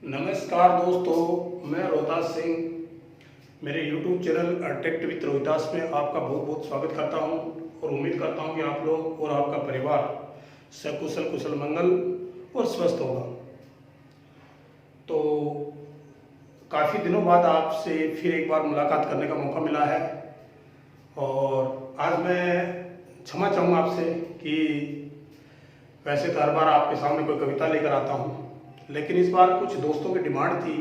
नमस्कार दोस्तों, मैं रोहतास सिंह मेरे YouTube channel attract with Rohtas में आपका बहुत बहुत स्वागत करता हूं और उम्मीद करता हूं कि आप लोग और आपका परिवार सकुशल कुशल मंगल और स्वस्थ होगा। तो काफ़ी दिनों बाद आपसे फिर एक बार मुलाकात करने का मौका मिला है और आज मैं क्षमा चाहूँगा आपसे कि वैसे तो हर बार आपके सामने कोई कविता लेकर आता हूँ, लेकिन इस बार कुछ दोस्तों की डिमांड थी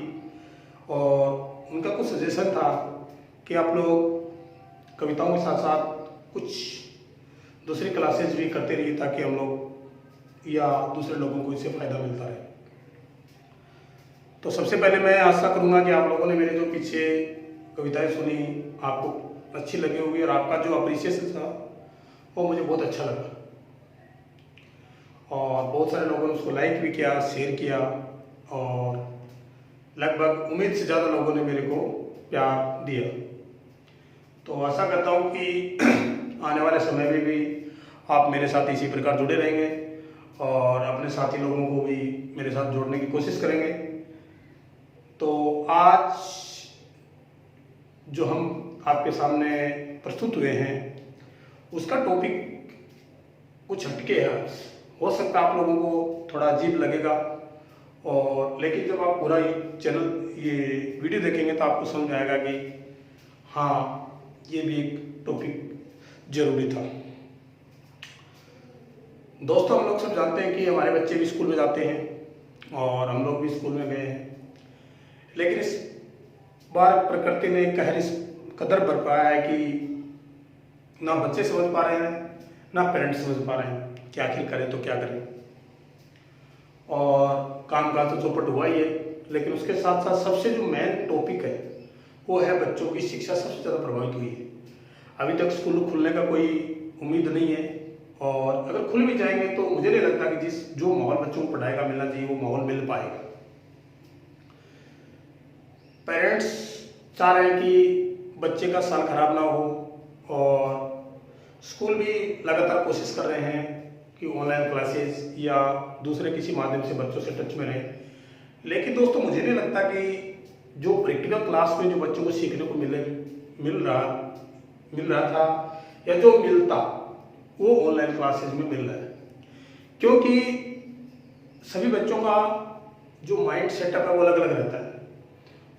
और उनका कुछ सजेशन था कि आप लोग कविताओं के साथ साथ कुछ दूसरी क्लासेज भी करते रहिए ताकि हम लोग या दूसरे लोगों को इससे फ़ायदा मिलता रहे। तो सबसे पहले मैं आशा करूँगा कि आप लोगों ने मेरे जो पीछे कविताएं सुनी आपको अच्छी लगी होगी और आपका जो अप्रिसिएशन था वो मुझे बहुत अच्छा लगा और बहुत सारे लोगों ने उसको लाइक भी किया, शेयर किया और लगभग उम्मीद से ज़्यादा लोगों ने मेरे को प्यार दिया। तो आशा करता हूँ कि आने वाले समय में भी आप मेरे साथ इसी प्रकार जुड़े रहेंगे और अपने साथी लोगों को भी मेरे साथ जोड़ने की कोशिश करेंगे। तो आज जो हम आपके सामने प्रस्तुत हुए हैं उसका टॉपिक कुछ हटके है। हो सकता है आप लोगों को थोड़ा अजीब लगेगा और लेकिन जब आप पूरा ये वीडियो देखेंगे तो आपको समझ आएगा कि हाँ, ये भी एक टॉपिक जरूरी था। दोस्तों, हम लोग सब जानते हैं कि हमारे बच्चे भी स्कूल में जाते हैं और हम लोग भी स्कूल में गए हैं, लेकिन इस बार प्रकृति ने कहर इस कदर बरपाया है कि ना बच्चे समझ पा रहे हैं ना पेरेंट्स समझ पा रहे हैं कि आखिर करें तो क्या करें। और काम का तो चौपट हुआ ही है, लेकिन उसके साथ साथ सबसे जो मेन टॉपिक है वो है बच्चों की शिक्षा सबसे ज़्यादा प्रभावित हुई है। अभी तक स्कूल खुलने का कोई उम्मीद नहीं है और अगर खुल भी जाएंगे तो मुझे नहीं लगता कि जो माहौल बच्चों को पढ़ाई का मिलना चाहिए वो माहौल मिल पाएगा। पेरेंट्स चाह रहे हैं कि बच्चे का साल खराब ना हो और स्कूल भी लगातार कोशिश कर रहे हैं कि ऑनलाइन क्लासेस या दूसरे किसी माध्यम से बच्चों से टच में रहें। लेकिन दोस्तों, मुझे नहीं लगता कि जो प्रैक्टिकल क्लास में जो बच्चों को सीखने को मिल रहा था या जो मिलता वो ऑनलाइन क्लासेस में मिल रहा है, क्योंकि सभी बच्चों का जो माइंड सेटअप है वो अलग अलग रहता है।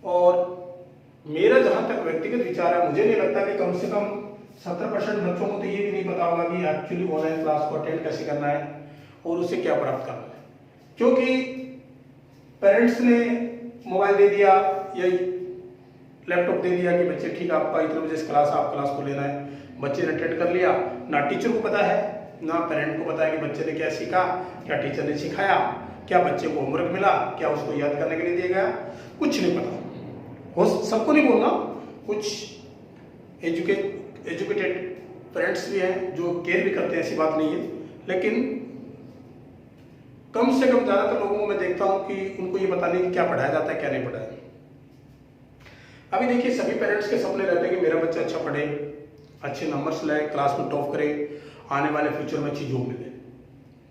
और मेरा जहाँ तक व्यक्तिगत विचार है, मुझे नहीं लगता कि कम से कम 70% बच्चों को तो ये भी नहीं पता होगा कि एक्चुअली ऑनलाइन क्लास को अटेंड कैसे करना है और उसे क्या प्राप्त करना है, क्योंकि पेरेंट्स ने मोबाइल दे दिया या लैपटॉप दे दिया कि बच्चे ठीक आपका इतने बजे से क्लास आप क्लास को लेना है। बच्चे ने अटेंड कर लिया, ना टीचर को पता है ना पेरेंट को पता है कि बच्चे ने क्या सीखा, क्या टीचर ने सिखाया, क्या बच्चे को होमवर्क मिला, क्या उसको याद करने के लिए दिया गया, कुछ नहीं पता। हो सबको नहीं बोलना, कुछ एजुकेटेड पेरेंट्स भी हैं जो केयर भी करते हैं, ऐसी बात नहीं है, लेकिन कम से कम ज़्यादातर लोगों को मैं देखता हूँ कि उनको ये पता नहीं कि क्या पढ़ाया जाता है क्या नहीं पढ़ाया। अभी देखिए, सभी पेरेंट्स के सपने रहते हैं कि मेरा बच्चा अच्छा पढ़े, अच्छे नंबर्स लाए, क्लास में टॉप करे, आने वाले फ्यूचर में अच्छी जॉब मिले।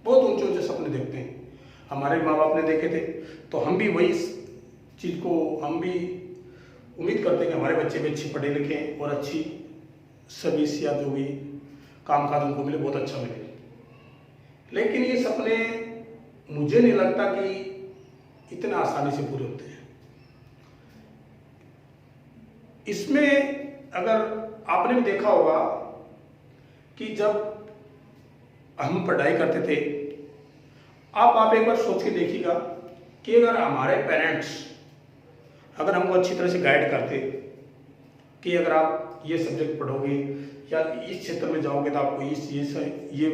बहुत ऊंचे ऊंचे सपने देखते हैं। हमारे माँ बाप ने देखे थे तो हम भी वही चीज़ को हम भी उम्मीद करते हैं कि हमारे बच्चे भी अच्छे पढ़े लिखे और अच्छी सर्विस या जो भी काम काज उनको मिले बहुत अच्छा मिले। लेकिन ये सपने मुझे नहीं लगता कि इतना आसानी से पूरे होते हैं। इसमें अगर आपने भी देखा होगा कि जब हम पढ़ाई करते थे, आप एक बार सोच के देखिएगा कि अगर हमारे पेरेंट्स अगर हमको अच्छी तरह से गाइड करते कि अगर आप ये सब्जेक्ट पढ़ोगे या इस क्षेत्र में जाओगे तो आपको ये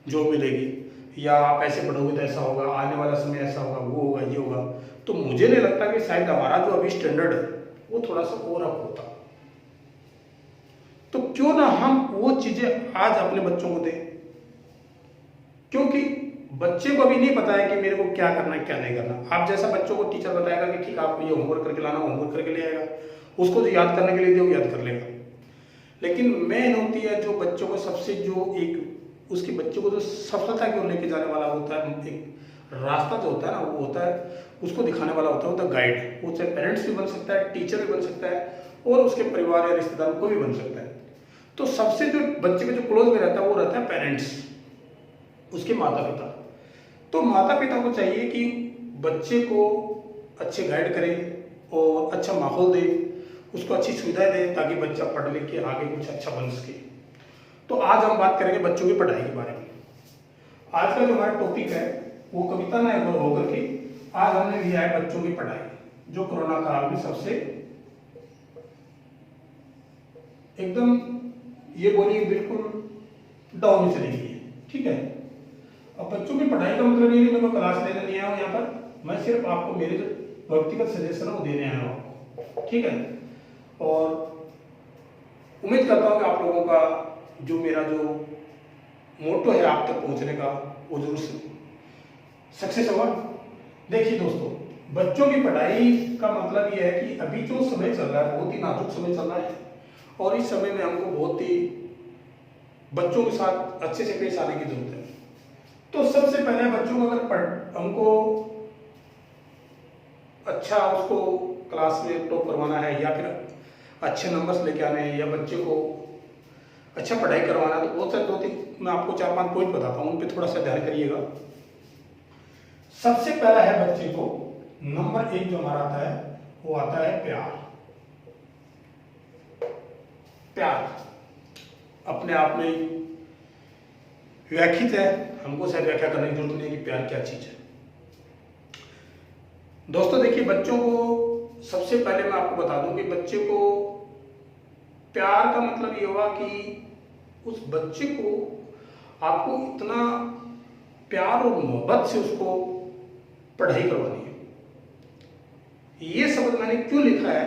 जॉब मिलेगी या आप ऐसे पढ़ोगे तो ऐसा होगा, आने वाला समय ऐसा होगा, वो होगा, ये होगा, तो मुझे नहीं लगता कि शायद हमारा जो अभी स्टैंडर्ड है वो थोड़ा सा और अप होता। तो क्यों ना हम वो चीजें आज अपने बच्चों को दें, क्योंकि बच्चे को अभी नहीं पता है कि मेरे को क्या करना है क्या नहीं करना। आप जैसा बच्चों को टीचर बताएगा कि ठीक आप ये होमवर्क करके लाना, होमवर्क करके ले आएगा, उसको जो याद करने के लिए वो याद कर लेगा। लेकिन मेन होती है जो बच्चों को सबसे जो एक उसके बच्चे को जो सफलता की ओर लेके जाने वाला होता है, एक रास्ता जो होता है ना, वो होता है उसको दिखाने वाला होता है गाइड। वो चाहे पेरेंट्स भी बन सकता है, टीचर भी बन सकता है, और उसके परिवार या रिश्तेदार को भी बन सकता है। तो सबसे जो बच्चे के जो क्लोज में रहता है वो रहता है पेरेंट्स, उसके माता पिता। तो माता पिता को चाहिए कि बच्चे को अच्छे गाइड करें और अच्छा माहौल दे, उसको अच्छी सुविधाएं दे, ताकि बच्चा पढ़ लिख के आगे कुछ अच्छा बन सके। तो आज हम बात करेंगे बच्चों की पढ़ाई के बारे में। आज का जो हमारा टॉपिक है वो कविता ना होकर के आज हमने लिया है बच्चों की पढ़ाई, जो कोरोना काल में सबसे एकदम ये बोलिए बिल्कुल डाउन में चली गई है। ठीक है, अब बच्चों की पढ़ाई का मतलब ये नहीं मैं कोई क्लास लेने नहीं आया हूँ यहाँ पर, मैं सिर्फ आपको मेरे जो व्यक्तिगत सजेशन है वो देने आया हूँ। ठीक है, और उम्मीद करता हूँ कि आप लोगों का जो मेरा जो मोटो है आप तक पहुँचने का वो जरूर सक्सेस होगा। देखिए दोस्तों, बच्चों की पढ़ाई का मतलब ये है कि अभी जो समय चल रहा है बहुत ही नाजुक समय चल रहा है, और इस समय में हमको बहुत ही बच्चों के साथ अच्छे से पेश आने की जरूरत है। तो सबसे पहले बच्चों को अगर हमको अच्छा उसको क्लास में टॉप करवाना है, या फिर अच्छे नंबर्स लेके आने हैं, या बच्चे को अच्छा पढ़ाई करवाना है, तो बहुत सारे 2-3 मैं आपको 4-5 पॉइंट बताता हूँ, उन पे थोड़ा सा ध्यान करिएगा। सबसे पहला है बच्चे को नंबर 1 जो हमारा आता है वो आता है प्यार। प्यार अपने आप में व्याख्यित है, हमको शायद व्याख्या करने की जरूरत नहीं है कि प्यार क्या चीज है। दोस्तों देखिए, बच्चों को सबसे पहले मैं आपको बता दूं कि बच्चे को प्यार का मतलब ये हुआ कि उस बच्चे को आपको इतना प्यार और मोहब्बत से उसको पढ़ाई करवानी है। ये शब्द मैंने क्यों लिखा है,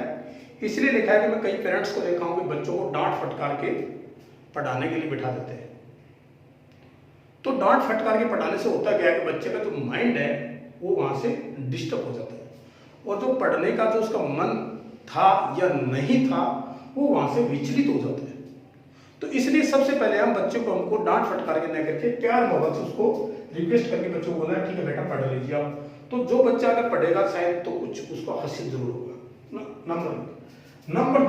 इसलिए लिखा है कि मैं कई पेरेंट्स को देखा हूं कि बच्चों को डांट फटकार के पढ़ाने के लिए बिठा देते हैं। तो डांट फटकार के पढ़ाने से होता क्या है कि बच्चे का जो माइंड है वो वहां से डिस्टर्ब हो जाता है, और जो पढ़ने का जो उसका मन था या नहीं था वो वहां से विचलित हो जाता है। तो इसलिए सबसे पहले हम बच्चे को हमको डांट फटकार के न करके प्यार मोहब्बत से उसको रिक्वेस्ट करके बच्चों को बोलना है, ठीक है बेटा पढ़ लीजिए आप। तो जो बच्चा अगर पढ़ेगा शायद तो कुछ उसको हासिल जरूर होगा। नंबर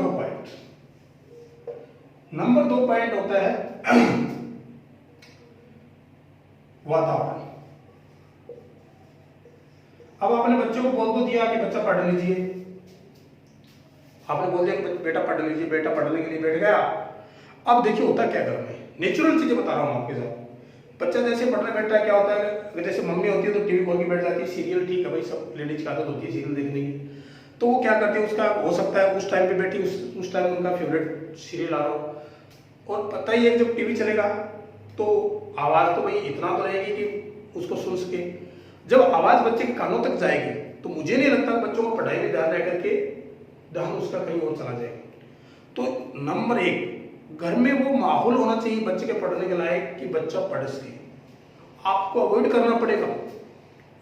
2 पॉइंट होता है वातावरण। अब आपने बच्चे को बोल तो दिया कि बच्चा पढ़ लीजिए, आपने बोल दिया कि बेटा पढ़ लीजिए, बेटा पढ़ने के लिए बैठ गया। अब देखिए होता क्या घर में, नेचुरल चीजें बता रहा हूं आपके साथ। बच्चा जैसे पढ़ने बैठता है क्या होता है, जैसे मम्मी होती है तो टीवी खोल के बैठ जाती है, सीरियल, ठीक है भाई सब लेडीज की आदत होती है सीरियल देखने की। तो वो क्या करती है, उसका हो सकता है उस टाइम पे बैठी उस टाइम उनका फेवरेट सीरियल आ रहा हो, और पता ही है जब टीवी चलेगा तो आवाज तो भाई इतना तो रहेगी कि उसको सुन सके। जब आवाज बच्चे के कानों तक जाएगी तो मुझे नहीं लगता बच्चों को पढ़ाई में ध्यान रह करके ध्यान उसका कहीं और चला जाएगा। तो नंबर 1, घर में वो माहौल होना चाहिए बच्चे के पढ़ने के लायक कि बच्चा पढ़ सके। आपको अवॉइड करना पड़ेगा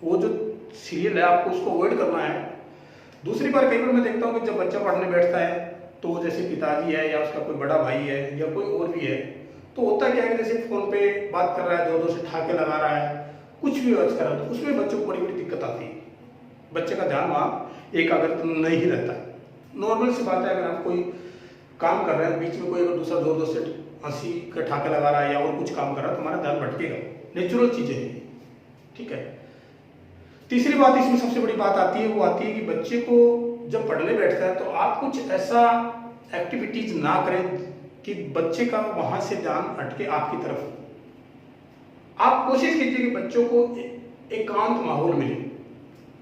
वो जो सीरियल है, आपको उसको अवॉइड करना है। दूसरी बार कई बार मैं देखता हूँ कि जब बच्चा पढ़ने बैठता है तो जैसे पिताजी है या उसका कोई बड़ा भाई है या कोई और भी है, तो होता क्या है कि जैसे फोन पे बात कर रहा है, दो से ठाके लगा रहा है, कुछ भी वर्ज कर रहा है, तो उसमें बच्चों को बड़ी बड़ी दिक्कत आती है। बच्चे का ध्यान वहाँ एकाग्रता नहीं रहता। नॉर्मल सी बात है, अगर आप कोई काम कर रहे हैं, बीच में कोई अगर दूसरा जोर से हंसी का ठाके लगा रहा है या और कुछ काम कर रहा है, तो हमारा ध्यान भटकेगा। नेचुरल चीजें हैं, ठीक है। तीसरी बात इसमें सबसे बड़ी बात आती है, वो आती है कि बच्चे को जब पढ़ने बैठता है तो आप कुछ ऐसा एक्टिविटीज ना करें कि बच्चे का वहां से ध्यान हटके आपकी तरफ। आप कोशिश कीजिए कि बच्चों को एकांत माहौल मिले,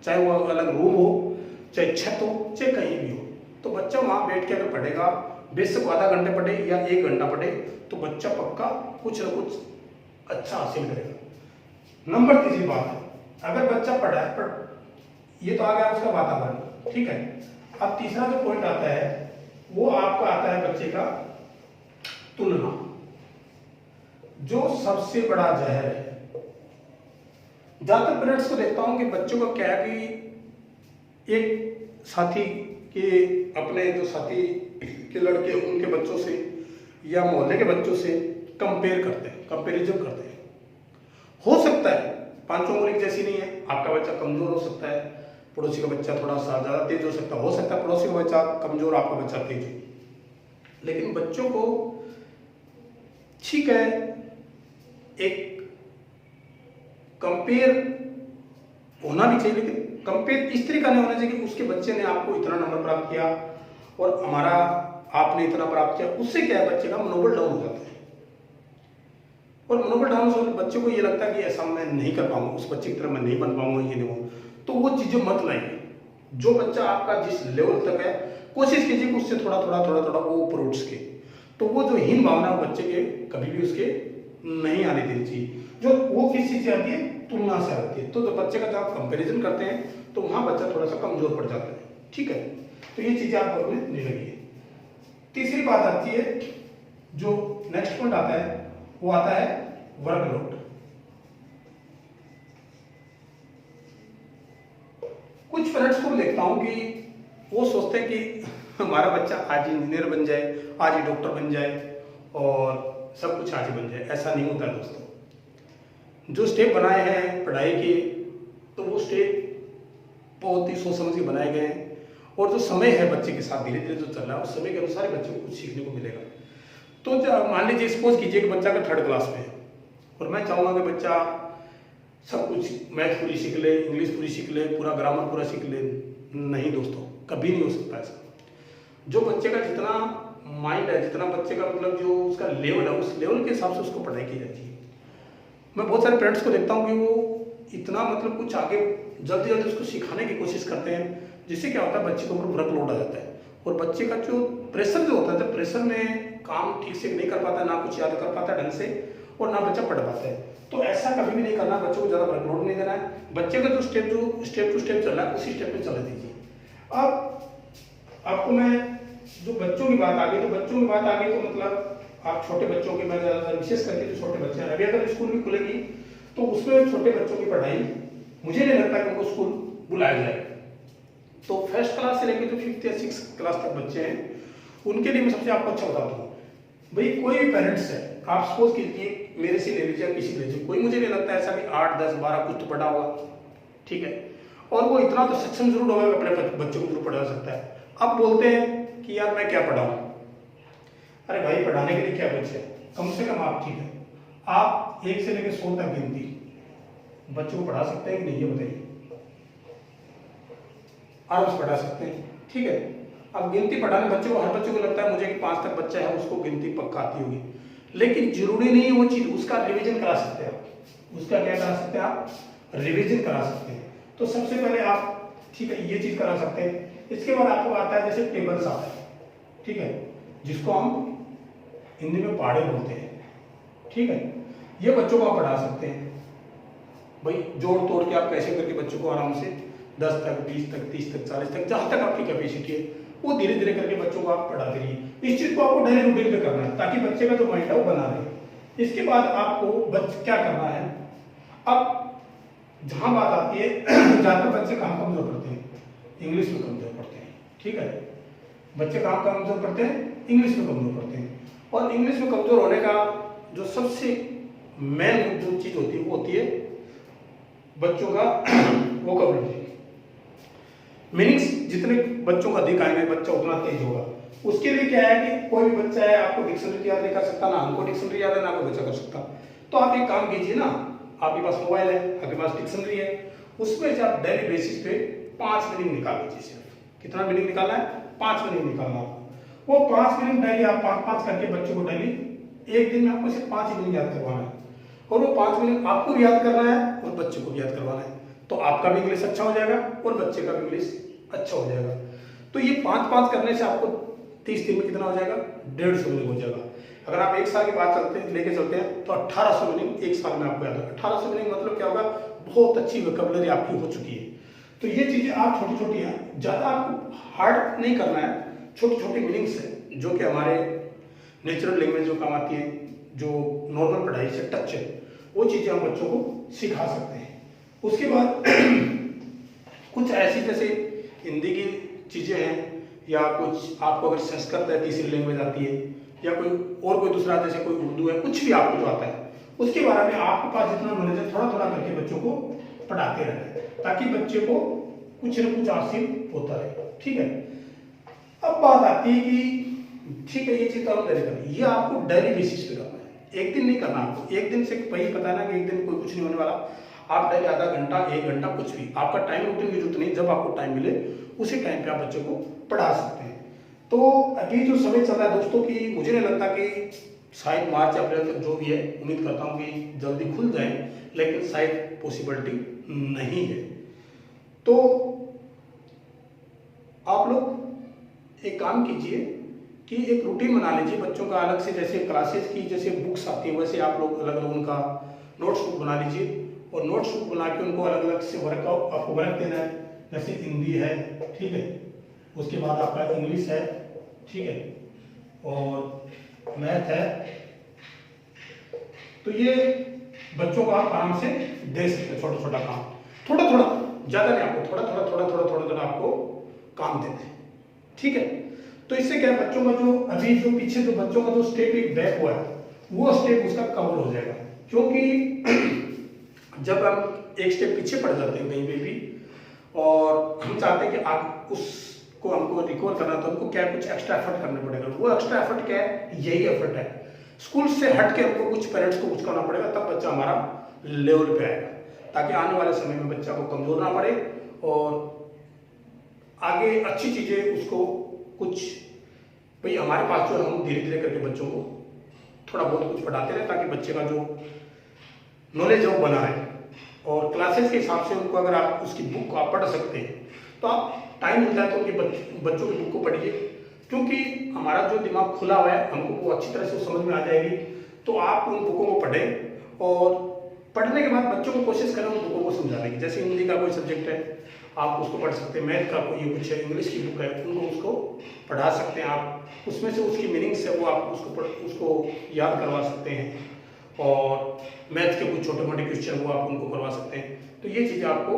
चाहे वो अलग रूम हो, चाहे छत हो, चाहे कहीं भी हो। तो बच्चा वहां बैठ के अगर पढ़ेगा, बेशक आधा घंटे पढ़े या 1 घंटा पढ़े, तो बच्चा पक्का कुछ ना कुछ अच्छा हासिल करेगा। नंबर 3 बात है, अगर बच्चा पढ़ा है, ये तो आ गया उसका वातावरण, ठीक है। अब तीसरा जो पॉइंट आता है वो आपका आता है बच्चे का तुलना, जो सबसे बड़ा जहर है। ज्यादातर पेरेंट्स को देखता हूं कि बच्चों का क्या है कि एक साथी के अपने जो साथी के लड़के उनके बच्चों से या मोहल्ले के बच्चों से कंपेयर करते हैं, कंपेरिजन करते हैं। हो सकता है पांचों उंगली जैसी नहीं है। आपका बच्चा कमजोर हो सकता है, पड़ोसी का बच्चा थोड़ा सा ज़्यादा तेज हो सकता है पड़ोसी का बच्चा कमजोर, आपका बच्चा तेज हो। लेकिन बच्चों को ठीक है, एक कंपेयर होना भी चाहिए, लेकिन कंपेयर इस तरीका नहीं होना चाहिए कि उसके बच्चे ने आपको इतना नंबर प्राप्त किया और हमारा आपने इतना प्राप्त किया। उससे क्या है, बच्चे का मनोबल डाउन हो जाता है, और मनोबल डाउन से बच्चे को ये लगता है कि ऐसा मैं नहीं कर पाऊंगा, उस बच्चे की तरह मैं नहीं बन पाऊंगा, ये नहीं हो। तो वो चीजें मत लाइए। जो बच्चा आपका जिस लेवल तक है, कोशिश कीजिए कि उससे थोड़ा थोड़ा वो ऊपर उठ सके। तो वो जो हीन भावना बच्चे के कभी भी उसके नहीं आने देनी चाहिए। जो वो किस चीज से आती है, तुलना से आती है। तो जब बच्चे का जब आप कंपेरिजन करते हैं तो वहां बच्चा थोड़ा सा कमजोर पड़ जाता है। ठीक है, तो ये चीजें आप अपने नहीं लगी। तीसरी बात आती है, जो नेक्स्ट पॉइंट आता है वो आता है वर्कलोड। कुछ पेरेंट्स को देखता हूं कि वो सोचते हैं कि हमारा बच्चा आज इंजीनियर बन जाए, आज ही डॉक्टर बन जाए और सब कुछ आज ही बन जाए। ऐसा नहीं होता है दोस्तों। जो स्टेप बनाए हैं पढ़ाई के, तो वो स्टेप बहुत ही सोच समझ के बनाए गए हैं, और जो समय है बच्चे के साथ धीरे धीरे जो चल रहा है उस समय के अनुसार ही बच्चे को कुछ सीखने को मिलेगा। तो मान लीजिए सपोज कीजिए कि बच्चा का 3rd क्लास में है और मैं चाहूँगा कि बच्चा सब कुछ मैथ पूरी सीख ले, इंग्लिश पूरी सीख ले, पूरा ग्रामर पूरा सीख ले। नहीं दोस्तों, कभी नहीं हो सकता ऐसा। जो बच्चे का जितना माइंड है, जितना बच्चे का मतलब जो उसका लेवल है, उस लेवल के हिसाब से उसको पढ़ाई की जाती है। मैं बहुत सारे पेरेंट्स को देखता हूँ कि वो इतना मतलब कुछ आगे जल्दी जल्दी उसको सिखाने की कोशिश करते हैं, जिससे क्या होता है बच्चे के ऊपर वर्कलोड आ जाता है, और बच्चे का जो प्रेशर जो होता है, जब प्रेशर में काम ठीक से नहीं कर पाता, ना कुछ याद कर पाता ढंग से, और ना बच्चा पढ़ पाता है। तो ऐसा कभी भी नहीं करना, बच्चों को ज़्यादा वर्कलोड नहीं देना है। बच्चे का जो स्टेप टू स्टेप चल रहा है उसी स्टेप पे चलने दीजिए। अब आपको मैं जो बच्चों की बात आ गई, तो बच्चों की बात आ गई तो मतलब आप छोटे बच्चों के, मैं ज़्यादातर विशेष करके जो छोटे बच्चे हैं, अभी अगर स्कूल भी खुलेगी तो उसमें छोटे बच्चों की पढ़ाई मुझे नहीं लगता कि उनको स्कूल बुलाया जाए। तो 1st क्लास से लेकर जो 5th या 6th क्लास तक बच्चे हैं, उनके लिए मैं सबसे आपको अच्छा बताता हूँ। भाई कोई भी पेरेंट्स है, आप सपोज कीजिए मेरे से ले लीजिए, किसी ले लीजिए, कोई मुझे नहीं लगता ऐसा कि 8, 10, 12 कुछ तो पढ़ा होगा, ठीक है, और वो इतना तो सक्षम जरूर होगा कि अपने बच्चों को जरूर पढ़ा सकता है। अब बोलते हैं कि यार मैं क्या पढ़ाऊँ। अरे भाई, पढ़ाने के लिए क्या कुछ है, कम से कम आप, ठीक है, आप 1 से लेकर 100 तक गिनती बच्चों को पढ़ा सकते हैं कि नहीं, ये बताइए। आराम से पढ़ा सकते हैं, ठीक है। अब गिनती पढ़ाने बच्चों को, हर बच्चे को लगता है मुझे कि 5 तक बच्चा है उसको गिनती पक्का आती होगी, लेकिन जरूरी नहीं है वो चीज। उसका रिवीजन करा सकते हैं आप। उसका क्या करा सकते हैं आप, रिवीजन करा सकते हैं। तो सबसे पहले आप, ठीक है, ये चीज करा सकते हैं। इसके बाद आपको आता है जैसे टेबल्स आता है, ठीक है, जिसको हम हिंदी में पहाड़े बोलते हैं, ठीक है, ये बच्चों को आप पढ़ा सकते हैं। भाई जोड़ तोड़ के आप कैसे करके बच्चों को आराम से 10 तक, 20 तक, 30 तक, 40 तक, जहां तक आपकी कैपेसिटी है वो धीरे धीरे करके बच्चों को आप पढ़ाते रहिए। इस चीज को आपको डेली रूटीन पे करना है, ताकि बच्चे का जो माइंड है वो बना रहे। इसके बाद आपको क्या करना है, अब जहां बात आती है ज्यादातर बच्चे कहाँ कमजोर पड़ते हैं, इंग्लिश में कमजोर पड़ते हैं, ठीक है। बच्चे कहाँ कमजोर पड़ते हैं, इंग्लिश में कमजोर पड़ते हैं। और इंग्लिश में कमजोर होने का जो सबसे मेन जो चीज होती है वो होती है बच्चों का वोकैबुलरी। मीनिंग्स जितने बच्चों का अधिक आएंगे बच्चा उतना तेज होगा। उसके लिए क्या है कि कोई भी बच्चा है, आपको डिक्शनरी याद नहीं कर सकता, ना हमको डिक्शनरी याद है, ना कोई बच्चा कर सकता। तो आप एक काम कीजिए ना, आपके पास मोबाइल है, आपके पास डिक्शनरी है, उसमें से आप डेली बेसिस पे 5 मीनिंग निकाल लीजिए। सिर्फ कितना मीनिंग निकालना है, 5 मीनिंग निकालना है। वो 5 मीनिंग डेली आप 5-5 करके बच्चों को डेली एक दिन में आपको सिर्फ 5 मीनिंग याद करवाना है, और वो 5 मीनिंग आपको भी याद करना है और बच्चे को भी याद करवाना है। तो आपका भी इंग्लिश अच्छा हो जाएगा और बच्चे का भी इंग्लिश अच्छा हो जाएगा। तो ये 5-5 करने से आपको 30 दिन में कितना हो जाएगा, 150 मीनिंग हो जाएगा। अगर आप 1 साल की बात लेके चलते हैं तो 1800 मीनिंग 1 साल में आपको याद होगा। 1800 मीनिंग मतलब क्या होगा, बहुत अच्छी वोकैबुलरी आपकी हो चुकी है। तो ये चीजें आप छोटी छोटी हैं, ज्यादा आपको हार्ड नहीं करना है, छोटी छोटी मीनिंग्स है जो कि हमारे नेचुरल लैंग्वेज में काम आती है, जो नॉर्मल पढ़ाई से टच है, वो चीजें हम बच्चों को सिखा सकते हैं। उसके बाद कुछ ऐसी जैसे हिंदी की चीजें हैं, या कुछ आपको अगर संस्कृत है, तीसरी लैंग्वेज आती है, या कोई दूसरा जैसे कोई उर्दू है, कुछ भी आपको जो आता है उसके बारे में आपके पास जितना नॉलेज है थोड़ा थोड़ा करके बच्चों को पढ़ाते रहना, ताकि बच्चे को कुछ न कुछ हासिल होता रहे। ठीक है, अब बात आती है कि ठीक है ये चीज तो हम डेली करनी, ये आपको डेली बेसिस पे करना है, एक दिन नहीं करना आपको। एक दिन से वही पता ना कि एक दिन कोई कुछ नहीं होने वाला। आप डेली आधा घंटा 1 घंटा कुछ भी, आपका टाइम रूटीन की जरूरत नहीं, जब आपको टाइम मिले उसी टाइम पे आप बच्चों को पढ़ा सकते हैं। तो अभी जो समय चल रहा है दोस्तों की, मुझे नहीं लगता कि शायद मार्च या अप्रैल तक जो भी है, उम्मीद करता हूँ कि जल्दी खुल जाए, लेकिन शायद पॉसिबिलिटी नहीं है। तो आप लोग एक काम कीजिए कि एक रूटीन बना लीजिए बच्चों का अलग से, जैसे क्लासेस की जैसे बुक्स आती हैं वैसे आप लोग अलग अलग उनका नोट्स बुक बना लीजिए, और नोट्स बुक बना के उनको अलग अलग से वर्क आपको वर्क देना है। जैसे हिंदी है, ठीक है, उसके बाद आपका इंग्लिश है, ठीक है, और मैथ है। तो ये बच्चों को आप आराम से दे सकते हैं, छोटा छोटा काम, थोड़ा थोड़ा, ज्यादा नहीं, आपको थोड़ा थोड़ा आपको काम देते हैं। ठीक है, तो इससे क्या है, बच्चों का जो अभी जो पीछे जो बच्चों का जो स्टेप एक बैक हुआ है वो स्टेप उसका कवर हो जाएगा। क्योंकि जब हम एक स्टेप पीछे पड़ जाते हैं कहीं पे भी, और हम चाहते हैं कि आप उसको हमको रिकवर करना, तो हमको क्या कुछ एक्स्ट्रा एफर्ट करना पड़ेगा। वो एक्स्ट्रा एफर्ट क्या है, यही एफर्ट है। स्कूल से हट के हमको कुछ पेरेंट्स को कुछ करना पड़ेगा, तब बच्चा हमारा लेवल पे आएगा, ताकि आने वाले समय में बच्चा को कमजोर ना पड़े और आगे अच्छी चीजें उसको कुछ, भाई हमारे पास जो है हम धीरे धीरे करके बच्चों को थोड़ा बहुत कुछ पढ़ाते रहे, ताकि बच्चे का जो नॉलेज है वो बना रहे। और क्लासेस के हिसाब से उनको अगर आप उसकी बुक को आप पढ़ सकते हैं, तो आप टाइम मिलता है तो उनके बच्चों की बुक को पढ़िए, क्योंकि हमारा जो दिमाग खुला हुआ है हमको वो अच्छी तरह से समझ में आ जाएगी। तो आप उन बुकों को पढ़ें, और पढ़ने के बाद बच्चों को कोशिश करें उन बुकों को समझाने की। जैसे हिंदी का कोई सब्जेक्ट है आप उसको पढ़ सकते हैं, मैथ का कोई कुछ है, इंग्लिश की बुक है, उनको उसको पढ़ा सकते हैं आप, उसमें से उसकी मीनिंग्स है वो आप उसको याद करवा सकते हैं, और मैथ के कुछ छोटे मोटे क्वेश्चन वो आप उनको करवा सकते हैं। तो ये चीज़ें आपको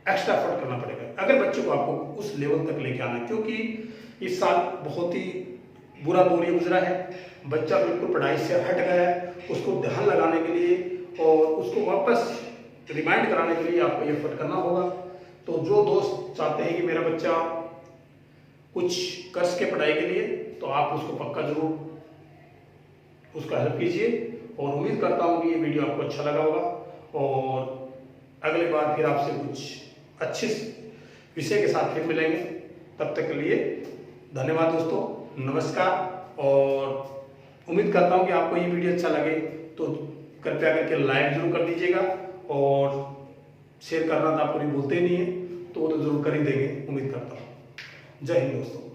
एक्स्ट्रा एफर्ट करना पड़ेगा अगर बच्चे को आपको उस लेवल तक लेके आना है, क्योंकि इस साल बहुत ही बुरा दौर ये गुजरा है, बच्चा बिल्कुल पढ़ाई से हट गया है। उसको ध्यान लगाने के लिए और उसको वापस रिमाइंड कराने के लिए आपको एफर्ट करना होगा। तो जो दोस्त चाहते हैं कि मेरा बच्चा कुछ कर सके पढ़ाई के लिए, तो आप उसको पक्का जरूर उसका हेल्प कीजिए, और उम्मीद करता हूँ कि ये वीडियो आपको अच्छा लगा होगा, और अगली बार फिर आपसे कुछ अच्छे विषय के साथ फिर मिलेंगे। तब तक के लिए धन्यवाद दोस्तों, नमस्कार। और उम्मीद करता हूँ कि आपको ये वीडियो अच्छा लगे तो कृपया करके लाइक जरूर कर दीजिएगा, और शेयर करना तो आप कभी भूलते ही नहीं है, तो वो तो जरूर कर ही देंगे, उम्मीद करता हूँ। जय हिंद दोस्तों।